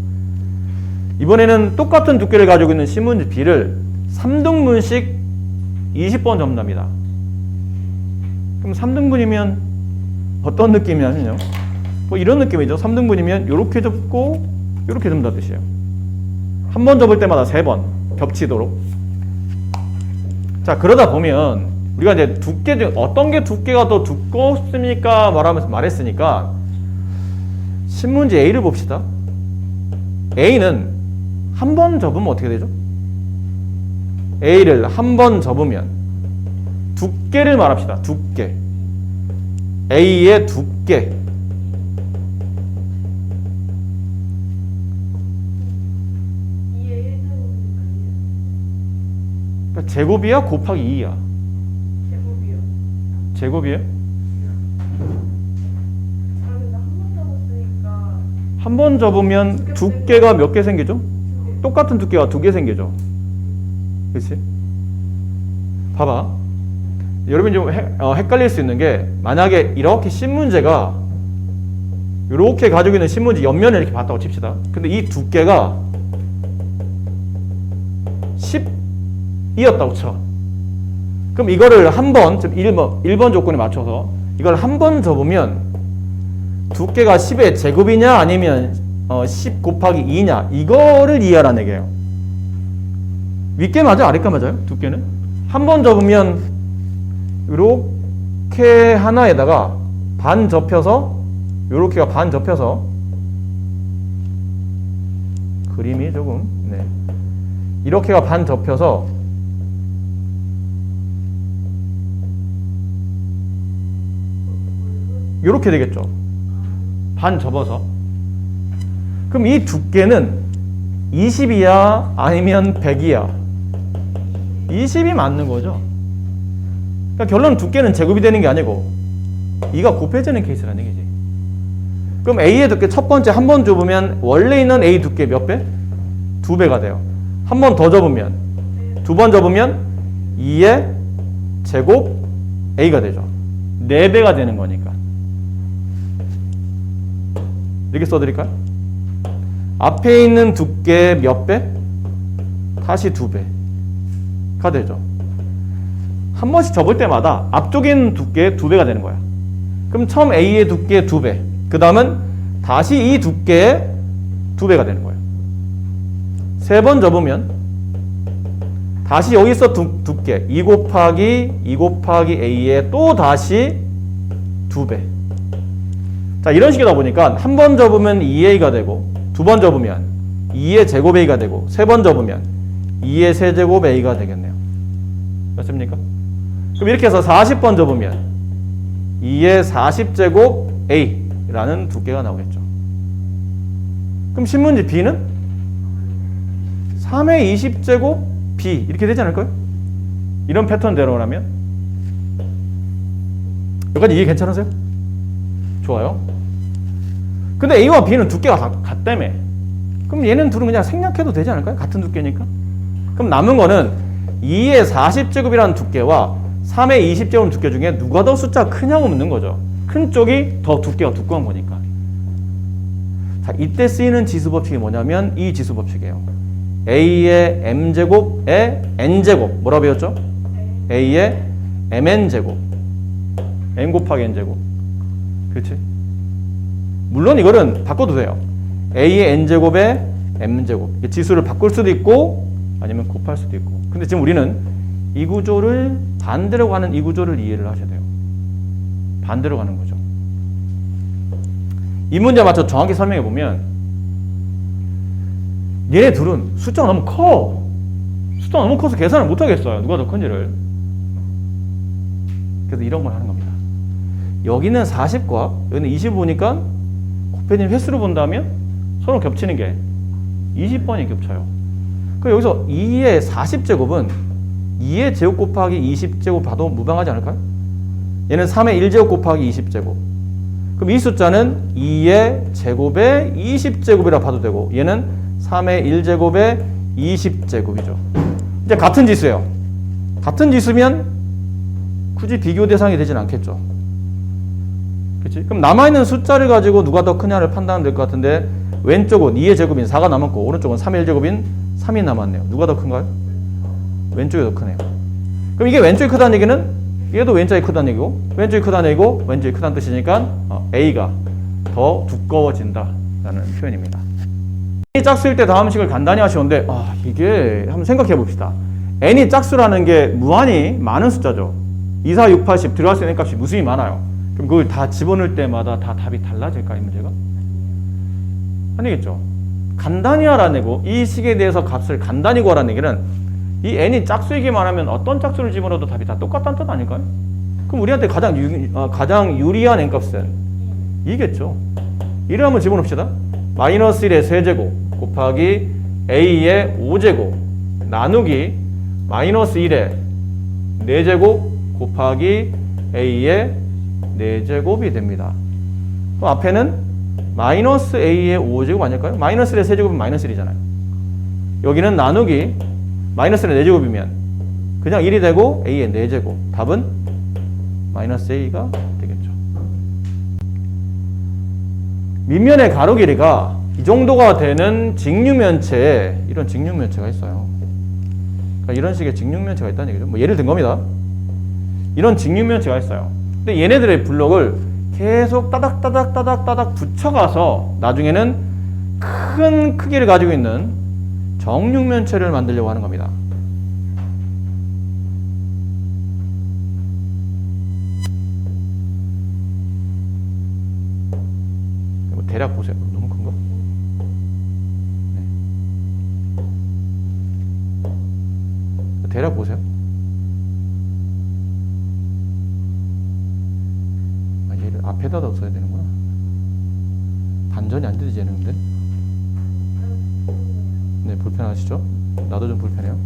이번에는 똑같은 두께를 가지고 있는 신문지 B를 3등분씩 20번 접는답니다. 그럼 3등분이면 어떤 느낌이냐면요, 뭐 이런 느낌이죠. 3등분이면 이렇게 접고 이렇게 접는다는 뜻이에요. 한 번 접을 때마다 3번 겹치도록. 자, 그러다 보면 우리가 이제 두께 중 어떤 게 두께가 더 두껍습니까? 말했으니까 신문지 A를 봅시다. A는 한 번 접으면 어떻게 되죠? A를 한 번 접으면 두께를 말합시다. 두께. A의 두께. 그러니까 제곱이야? 곱하기 2야? 제곱이요. 제곱이에요? 접었으니까 한 번 접으면 두께가 몇 개 생기죠? 똑같은 두께가 2개 생기죠. 그렇지? 봐봐. 여러분이 좀 헷갈릴 수 있는 게, 만약에 이렇게 신문지가 이렇게 가지고 있는 신문지 옆면을 이렇게 봤다고 칩시다. 근데 이 두께가 10이었다고 쳐. 그럼 이거를 한 번, 1번 조건에 맞춰서 이걸 한 번 접으면 두께가 10의 제곱이냐 아니면 10 곱하기 2냐, 이거를 이해하라는 얘기예요. 윗게 맞아요? 아랫게 맞아요? 두께는? 한 번 접으면 이렇게 하나에다가 반 접혀서, 요렇게가 반 접혀서, 그림이 조금, 네, 이렇게가 반 접혀서 요렇게 되겠죠. 반 접어서. 그럼 이 두께는 20이야 아니면 100이야? 20이 맞는 거죠. 그러니까 결론은 두께는 제곱이 되는 게 아니고 2가 곱해지는 케이스라는 얘기지. 그럼 A의 두께 첫 번째 한 번 접으면 원래 있는 A 두께 몇 배? 2배가 돼요. 한 번 더 접으면, 두 번 접으면 2의 제곱 A가 되죠. 4배가 되는 거니까. 이렇게 써드릴까요? 앞에 있는 두께 몇 배? 다시 2배가 되죠. 한 번씩 접을 때마다 앞쪽에 있는 두께 2배가 되는 거야. 그럼 처음 A의 두께 2배, 그 다음은 다시 이 두께의 2배가 되는 거예요. 3번 접으면 다시 여기서 두께 2 곱하기 A의 또 다시 2배. 자, 이런 식이다 보니까 한 번 접으면 2A가 되고, 두 번 접으면 2의 제곱 A가 되고, 세 번 접으면 2의 세제곱 A가 되겠네요. 맞습니까? 그럼 이렇게 해서 40번 접으면 2의 40제곱 A라는 두께가 나오겠죠. 그럼 신문지 B는 3의 20제곱 B 이렇게 되지 않을까요? 이런 패턴대로라면. 여기까지 이해 괜찮으세요? 좋아요. 근데 A와 B는 두께가 같다며. 그럼 얘는 둘은 그냥 생략해도 되지 않을까요? 같은 두께니까. 그럼 남은 거는 2의 40제곱이라는 두께와 3의 20제곱 두께 중에 누가 더 숫자가 크냐고 묻는 거죠. 큰 쪽이 더 두께가 두꺼운 거니까. 자, 이때 쓰이는 지수법칙이 뭐냐면 이 지수법칙이에요. A의 m제곱의 n제곱. 뭐라고 배웠죠? A의 mn제곱. n 곱하기 n제곱. 그렇지? 물론 이거는 바꿔도 돼요. A의 n제곱의 m제곱. 지수를 바꿀 수도 있고 아니면 곱할 수도 있고. 근데 지금 우리는 이 구조를 반대로 가는 이 구조를 이해를 하셔야 돼요. 반대로 가는 거죠. 이 문제 맞춰 정확히 설명해 보면 얘네 둘은 숫자가 너무 커. 숫자가 너무 커서 계산을 못 하겠어요. 누가 더 큰지를. 그래서 이런 걸 하는 겁니다. 여기는 40과 여기는 20 보니까 대표님 횟수로 본다면 서로 겹치는 게 20번이 겹쳐요. 그 여기서 2의 40제곱은 2의 제곱 곱하기 20제곱 봐도 무방하지 않을까요? 얘는 3의 1제곱 곱하기 20제곱. 그럼 이 숫자는 2의 제곱에 20제곱이라 봐도 되고 얘는 3의 1제곱에 20제곱이죠. 이제 같은 지수예요. 같은 지수면 굳이 비교 대상이 되진 않겠죠. 그치? 그럼 남아있는 숫자를 가지고 누가 더 크냐를 판단하면 될 것 같은데 왼쪽은 2의 제곱인 4가 남았고 오른쪽은 3의 1제곱인 3이 남았네요. 누가 더 큰가요? 왼쪽이 더 크네요. 그럼 이게 왼쪽이 크다는 얘기는 얘도 왼쪽이 크다는 얘기고 왼쪽이 크다는 얘기고 왼쪽이 크다는 뜻이니까 A가 더 두꺼워진다라는 표현입니다. n이 짝수일 때 다음식을 간단히 하시는데 이게 한번 생각해 봅시다. n이 짝수라는 게 무한히 많은 숫자죠. 2, 4, 6, 8, 10 들어갈 수 있는 값이 무수히 많아요. 그럼 그걸 다 집어넣을 때마다 다 답이 달라질까 이 문제가? 아니겠죠. 간단히 하라는 얘기고 이 식에 대해서 값을 간단히 구하라는 얘기는 이 n이 짝수이기만 하면 어떤 짝수를 집어넣어도 답이 다 똑같다는 뜻 아닐까요? 그럼 우리한테 가장 유리한 n값은 이겠죠. 이를 한번 집어넣읍시다. 마이너스 1의 세제곱 곱하기 a의 5제곱 나누기 마이너스 1의 4제곱 곱하기 a의 4제곱이 됩니다. 그럼 앞에는 마이너스 a의 5제곱 아닐까요? 마이너스 1의 세제곱은 마이너스 1이잖아요. 여기는 나누기 마이너스 1의 4제곱이면 그냥 1이 되고 a의 4제곱. 답은 마이너스 a가 되겠죠. 밑면의 가로 길이가 이 정도가 되는 직육면체에 이런 직육면체가 있어요. 그러니까 이런 식의 직육면체가 있다는 얘기죠. 뭐 예를 든 겁니다. 이런 직육면체가 있어요. 근데 얘네들의 블록을 계속 따닥따닥 붙여가서 나중에는 큰 크기를 가지고 있는 정육면체를 만들려고 하는 겁니다. 대략 보세요. 너무 큰가? 네. 대략 보세요. 얘를 앞에다 써야 되는구나. 반전이 안 되지 얘는데. 네, 불편하시죠? 나도 좀 불편해요.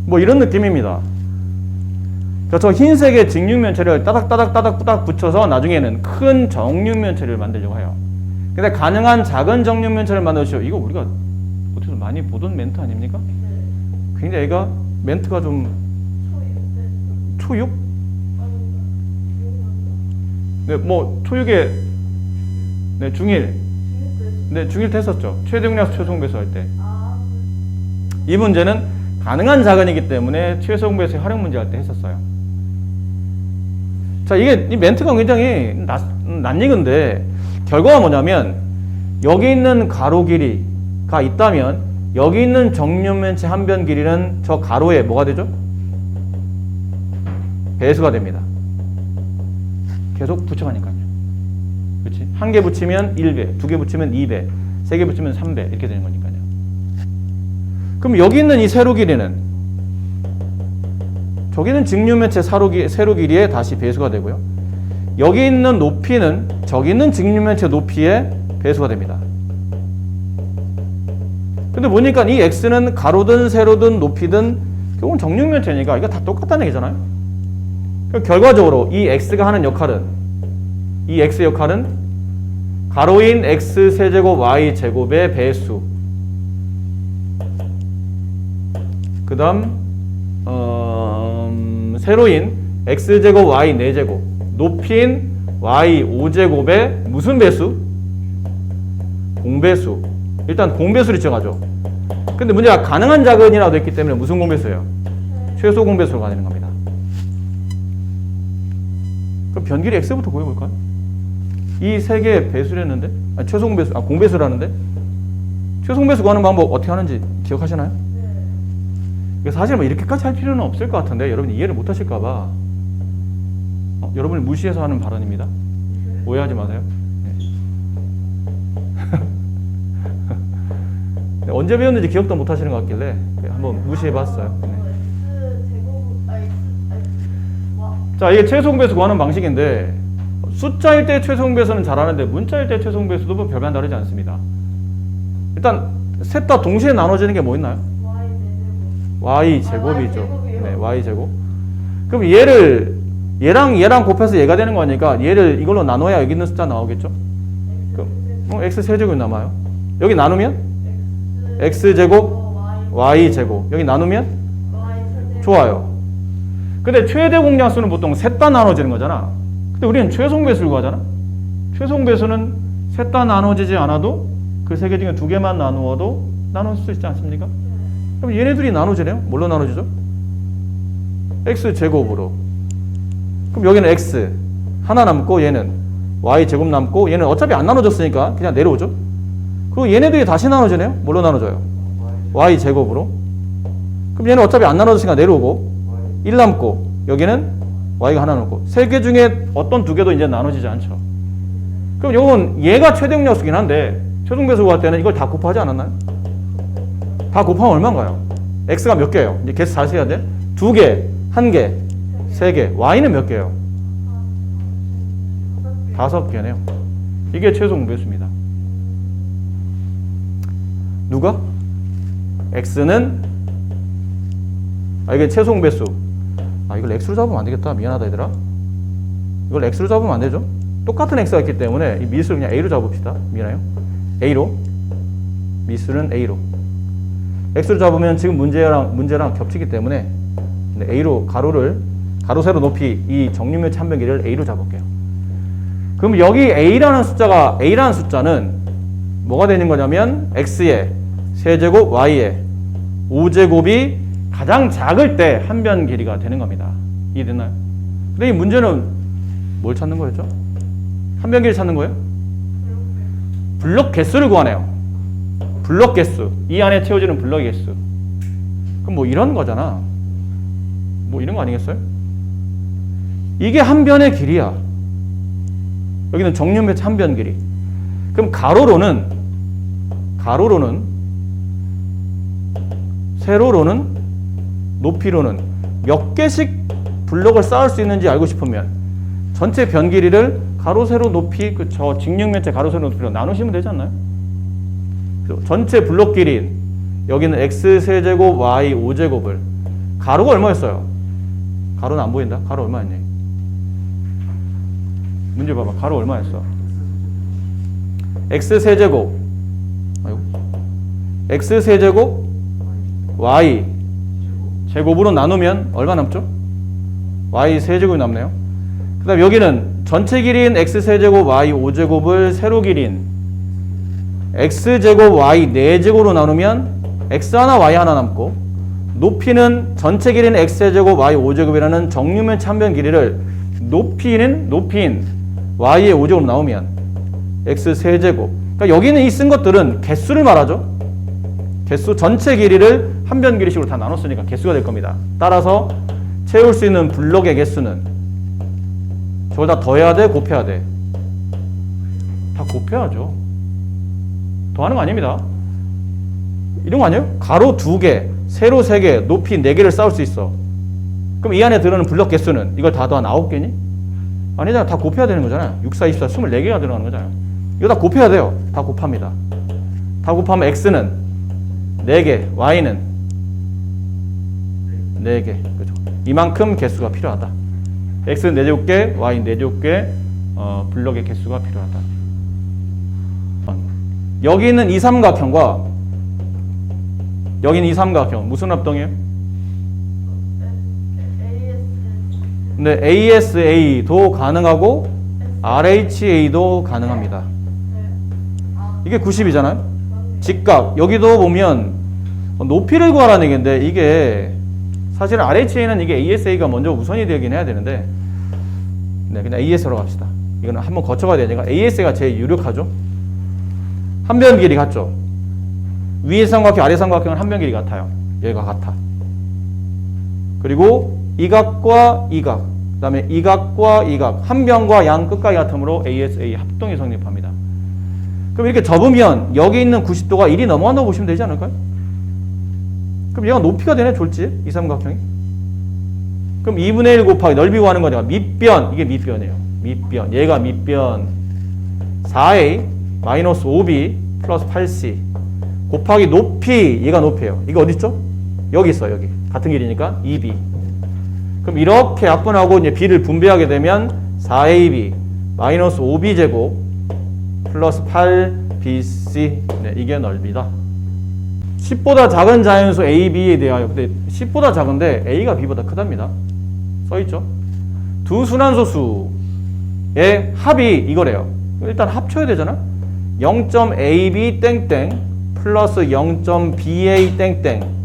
뭐 이런 느낌입니다. 그러니까 저 흰색의 직육면체를 따닥따닥 붙여서 나중에는 큰 정육면체를 만들려고 해요. 근데 가능한 작은 정육면체를 만드시오. 이거 우리가 어떻게 많이 보던 멘트 아닙니까? 굉장히 애가 멘트가 좀 초육? 네, 뭐 초육에 네, 중1 네, 중1 했었죠. 최대용량 최소공배수 할 때. 이 문제는 가능한 작은이기 때문에 최소공배수의 활용 문제 할 때 했었어요. 자, 이게 이 멘트가 굉장히 낯익은데 결과가 뭐냐면 여기 있는 가로 길이가 있다면 여기 있는 정육면체 한 변 길이는 저 가로에 뭐가 되죠? 배수가 됩니다. 계속 붙여가니까요. 그렇지? 한 개 붙이면 1배, 두 개 붙이면 2배, 세 개 붙이면 3배 이렇게 되는 거니까요. 그럼 여기 있는 이 세로 길이는 저기는 직육면체 세로 길이에 다시 배수가 되고요. 여기 있는 높이는 저기 있는 직육면체 높이에 배수가 됩니다. 근데 보니까 이 x는 가로든 세로든 높이든 결국은 정육면체니까 이거 다 똑같다는 얘기잖아요. 그럼 결과적으로 이 x가 하는 역할은 이 x 역할은 가로인 x 세제곱 y 제곱의 배수 그 다음 세로인 x제곱 y 4제곱 높이인 y 5제곱의 무슨 배수? 공배수. 일단 공배수를 정하죠. 근데 문제가 가능한 작은이라고 했기 때문에 무슨 공배수예요? 최소 공배수로 가는 겁니다. 그럼 변길이 x부터 구해볼까요? 이 세 개 배수를 했는데 최소 공배수, 공배수라는데 최소 공배수 구하는 방법 어떻게 하는지 기억하시나요? 사실 뭐 이렇게까지 할 필요는 없을 것 같은데 여러분이 이해를 못 하실까봐 여러분을 무시해서 하는 발언입니다. 오해하지 마세요. 네. 네, 언제 배웠는지 기억도 못 하시는 것 같길래 한번 무시해 봤어요. 네. X 제곱 와 자, 이게 최소공배수 구하는 방식인데 숫자일 때 최소공배수는 잘하는데 문자일 때 최소공배수도 뭐 별반 다르지 않습니다. 일단 셋 다 동시에 나눠지는 게 뭐 있나요? Y y 제곱. 제곱이죠. 제곱이요? 네, y 제곱. 그럼 얘랑 곱해서 얘가 되는 거니까 얘를 이걸로 나눠야 여기 있는 숫자 나오겠죠? 그럼 x 세제곱이 남아요. 여기 나누면 x 제곱 y 제곱. 여기 나누면 Y 세제곱. 좋아요. 근데 최대 공약수는 보통 셋 다 나눠지는 거잖아. 근데 우리는 최소공배수를 구하잖아. 최소공배수는 셋 다 나눠지지 않아도 그 세 개 중에 두 개만 나누어도 나눌 수 있지 않습니까? 그럼 얘네들이 나눠지네요. 뭘로 나눠지죠? x 제곱으로. 그럼 여기는 x 하나 남고 얘는 y 제곱 남고 얘는 어차피 안 나눠졌으니까 그냥 내려오죠. 그리고 얘네들이 다시 나눠지네요. 뭘로 나눠져요? y 제곱으로. 그럼 얘는 어차피 안 나눠졌으니까 내려오고 1 남고 여기는 y가 하나 남고 세 개 중에 어떤 두 개도 이제 나눠지지 않죠. 그럼 이건 얘가 최대 공약수긴 한데 최소공배수 구할 때는 이걸 다 곱하지 않았나요? 다 곱하면 얼마인가요? x가 몇 개예요? 이제 개수 잘 세야 돼. 2개, 1개, 3개. y는 몇 개예요? 5개네요. 이게 최소공배수입니다. 누가? x는 이게 최소공배수. 이걸 x로 잡으면 안 되겠다. 미안하다 얘들아. 이걸 x로 잡으면 안 되죠. 똑같은 x가 있기 때문에 이 미수를 그냥 a로 잡읍시다. 미안해요. a로. 미수는 a로. x로 잡으면 지금 문제랑 겹치기 때문에 a로 가로 세로 높이 이 정육면 참변 길이를 a로 잡을게요. 그럼 여기 a라는 숫자는 뭐가 되는 거냐면 x의 세제곱 y의 5제곱이 가장 작을 때 한변 길이가 되는 겁니다. 이해됐나요? 근데 이 문제는 뭘 찾는 거였죠? 한변 길이 찾는 거예요? 블록 개수를 구하네요. 블록 개수. 이 안에 채워지는 블록의 개수. 그럼 뭐 이런 거잖아. 뭐 이런 거 아니겠어요? 이게 한 변의 길이야. 여기는 정육면 한 변 길이. 그럼 가로로는 세로로는 높이로는 몇 개씩 블록을 쌓을 수 있는지 알고 싶으면 전체 변 길이를 가로 세로 높이 저 직육면체 가로 세로 높이로 나누시면 되지 않나요? 전체 블록 길이인 여기는 x 세제곱 y 5제곱을 가로가 얼마였어요? 가로는 안 보인다. 가로 얼마였니? 문제 봐봐. 가로 얼마였어? x 세제곱 x 세제곱 y 제곱으로 나누면 얼마 남죠? y 세제곱이 남네요. 그 다음 여기는 전체 길이인 x 세제곱 y 5제곱을 세로 길이인 x제곱 y 4제곱으로 나누면 x 하나 y 하나 남고 높이는 전체 길이인 x제곱 y 5제곱이라는 정육면 참변 길이를 높이인 y의 5제곱 나오면 x 세제곱. 그러니까 여기는 이 쓴 것들은 개수를 말하죠. 개수 전체 길이를 한 변 길이식으로 다 나눴으니까 개수가 될 겁니다. 따라서 채울 수 있는 블록의 개수는 저걸 다 더해야 돼? 곱해야 돼? 다 곱해야죠. 더하는 거 아닙니다. 이런 거 아니에요? 가로 2개, 세로 3개, 높이 4개를 쌓을 수 있어. 그럼 이 안에 들어가는 블록 개수는 이걸 다 더한 9개니? 아니잖아. 다 곱해야 되는 거잖아요. 6, 4, 24, 24개가 들어가는 거잖아요. 이거 다 곱해야 돼요. 다 곱합니다. 다 곱하면 x는 4개, y는 4개. 그죠? 이만큼 개수가 필요하다. x는 4제곱개, y는 4제곱개, 블록의 개수가 필요하다. 여기 있는 이 삼각형과 여기는 이 삼각형 무슨 합동이에요? 근데 ASA도 가능하고 RHA도 가능합니다. 이게 90이잖아요. 직각 여기도 보면 높이를 구하라는 얘기인데 이게 사실은 RHA는 이게 ASA가 먼저 우선이 되긴 해야 되는데 그냥 AS로 갑시다. 이거는 한번 거쳐가야 되니까 AS가 제일 유력하죠. 한 변 길이 같죠. 위의 삼각형, 아래 삼각형은 한 변 길이 같아요. 얘가 같아. 그리고 이 각과 이 각, 그 다음에 이 각과 이 각, 한 변과 양 끝각이 같으므로 ASA 합동이 성립합니다. 그럼 이렇게 접으면 여기 있는 90도가 1이 넘어간다고 보시면 되지 않을까요? 그럼 얘가 높이가 되네, 졸지? 이 삼각형이. 그럼 2분의 1 곱하기 넓이 구하는 거니까 밑변, 이게 밑변이에요. 밑변, 얘가 밑변 4a 마이너스 5b 플러스 8c 곱하기 높이, 얘가 높이에요. 이거 어디 있죠? 여기 있어, 여기. 같은 길이니까 2b. 그럼 이렇게 약분하고 이제 b를 분배하게 되면 4ab 마이너스 5b 제곱 플러스 8bc. 네, 이게 넓이다. 10보다 작은 자연수 a, b에 대하여. 근데 10보다 작은데 a가 b보다 크답니다. 써있죠? 두 순환소수의 합이 이거래요. 일단 합쳐야 되잖아. 0.ab 땡땡 플러스 0.ba 땡땡.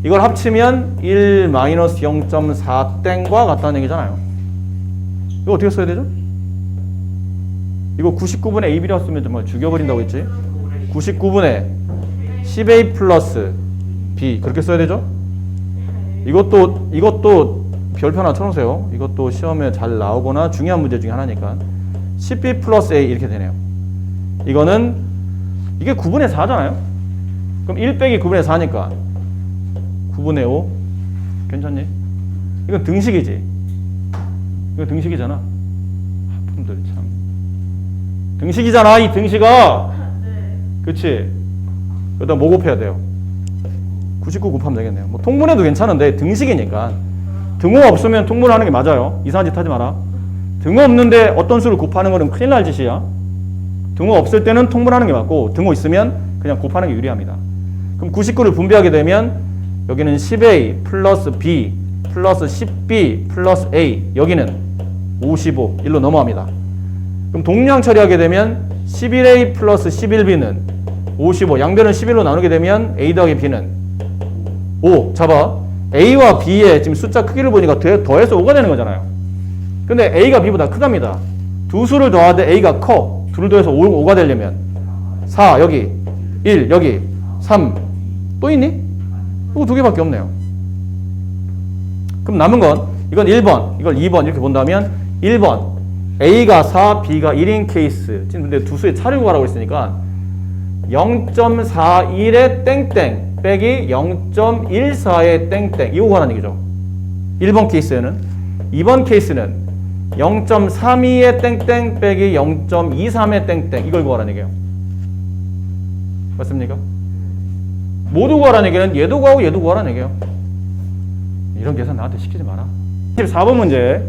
이걸 합치면 1 마이너스 0.4 땡과 같다는 얘기잖아요. 이거 어떻게 써야 되죠? 이거 99분의 ab라고 쓰면 정말 죽여버린다고 했지. 99분의 10a 플러스 b 그렇게 써야 되죠? 이것도 별표 하나 쳐놓으세요. 이것도 시험에 잘 나오거나 중요한 문제 중에 하나니까 10b 플러스 a 이렇게 되네요. 이거는 이게 9분의 4잖아요. 그럼 1 빼기 9분의 4니까 9분의 5 괜찮니? 이건 등식이지. 이거 등식이잖아. 학품들 참 등식이잖아, 이 등식아. 그치? 여기다 뭐 곱해야 돼요? 99 곱하면 되겠네요. 뭐 통분해도 괜찮은데 등식이니까 등호 없으면 통분하는 게 맞아요. 이상한 짓 하지 마라. 등호 없는데 어떤 수를 곱하는 거는 큰일 날 짓이야. 등호 없을 때는 통분하는 게 맞고 등호 있으면 그냥 곱하는 게 유리합니다. 그럼 99를 분배하게 되면 여기는 10a 플러스 b 플러스 10b 플러스 a, 여기는 55 1로 넘어갑니다. 그럼 동량 처리하게 되면 11a 플러스 11b는 55, 양변을 11로 나누게 되면 a 더하기 b는 5. 잡아. a와 b의 지금 숫자 크기를 보니까 더해서 5가 되는 거잖아요. 근데 a가 b보다 크답니다. 두 수를 더하되 a가 커. 둘을 더해서 5가 되려면 4 여기 1 여기 3 또 있니? 이거 두 개밖에 없네요. 그럼 남은 건 이건 1번 이걸 2번 이렇게 본다면 1번 a가 4 b가 1인 케이스. 지금 근데 두 수의 차를 구하라고 했으니까 0.41의 땡땡 빼기 0.14의 땡땡 이거 구하라는 얘기죠. 1번 케이스에는. 2번 케이스는 0.32의 땡땡 빼기 0.23의 땡땡 이걸 구하라는 얘기예요. 맞습니까? 모두 구하라는 얘기는 얘도 구하고 얘도 구하라는 얘기예요. 이런 계산 나한테 시키지 마라. 14번 문제.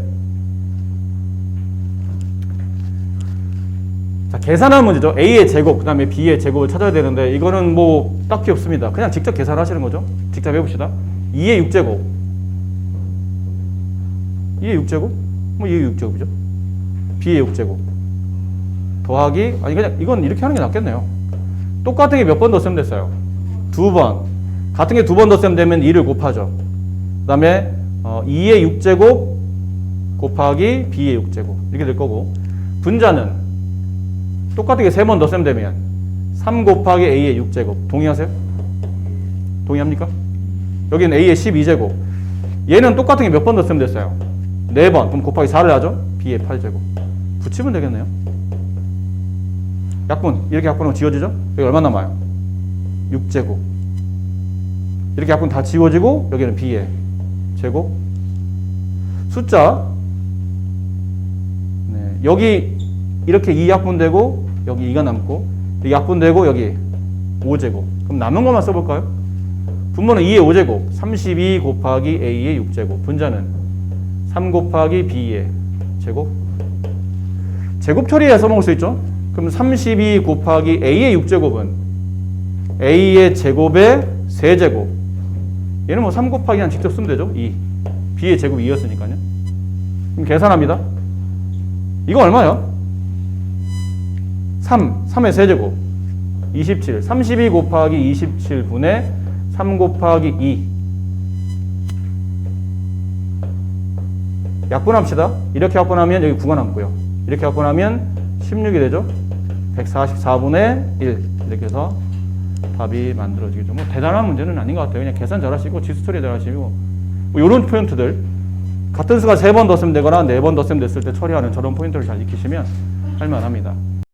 자, 계산하는 문제죠. a의 제곱, 그 다음에 b의 제곱을 찾아야 되는데 이거는 뭐 딱히 없습니다. 그냥 직접 계산하시는 거죠. 직접 해봅시다. 2의 6제곱 2의 6제곱? 뭐 2의 6제곱이죠. b의 6제곱 더하기, 아니 그냥 이건 이렇게 하는 게 낫겠네요. 똑같은 게 몇 번 더 쓰면 됐어요? 2번. 같은 게 2번 더 쓰면 되면 2를 곱하죠. 그 다음에 2의 6제곱 곱하기 b의 6제곱 이렇게 될 거고, 분자는 똑같은 게 3번 더 쓰면 되면 3 곱하기 a의 6제곱. 동의하세요? 동의합니까? 여기는 a의 12제곱. 얘는 똑같은 게 몇 번 더 쓰면 됐어요? 4번. 그럼 곱하기 4를 하죠? b의 8제곱. 붙이면 되겠네요. 약분. 이렇게 약분하면 지워지죠? 여기 얼마 남아요? 6제곱. 이렇게 약분 다 지워지고 여기는 b의 제곱. 숫자. 네. 여기 이렇게 2 약분되고 여기 2가 남고 여기 약분되고 여기 5제곱. 그럼 남은 것만 써볼까요? 분모는 2의 5제곱 32 곱하기 a의 6제곱. 분자는 3 곱하기 b의 제곱. 제곱 처리해 써먹을 수 있죠? 그럼 32 곱하기 a의 6제곱은 a의 제곱의 세제곱. 얘는 뭐 3 곱하기 한 직접 쓰면 되죠? 2. b의 제곱이 2였으니까요. 그럼 계산합니다. 이거 얼마예요? 3의 세제곱 27. 32 곱하기 27분의 3 곱하기 2. 약분합시다. 이렇게 약분하면 여기 9가 남고요. 이렇게 약분하면 16이 되죠. 144분의 1. 이렇게 해서 답이 만들어지겠죠. 뭐 대단한 문제는 아닌 것 같아요. 그냥 계산 잘하시고 지수 처리 잘하시고 뭐 이런 포인트들, 같은 수가 3번 더 쓰면 되거나 4번 더 쓰면 됐을 때 처리하는 저런 포인트를 잘 익히시면 할만합니다.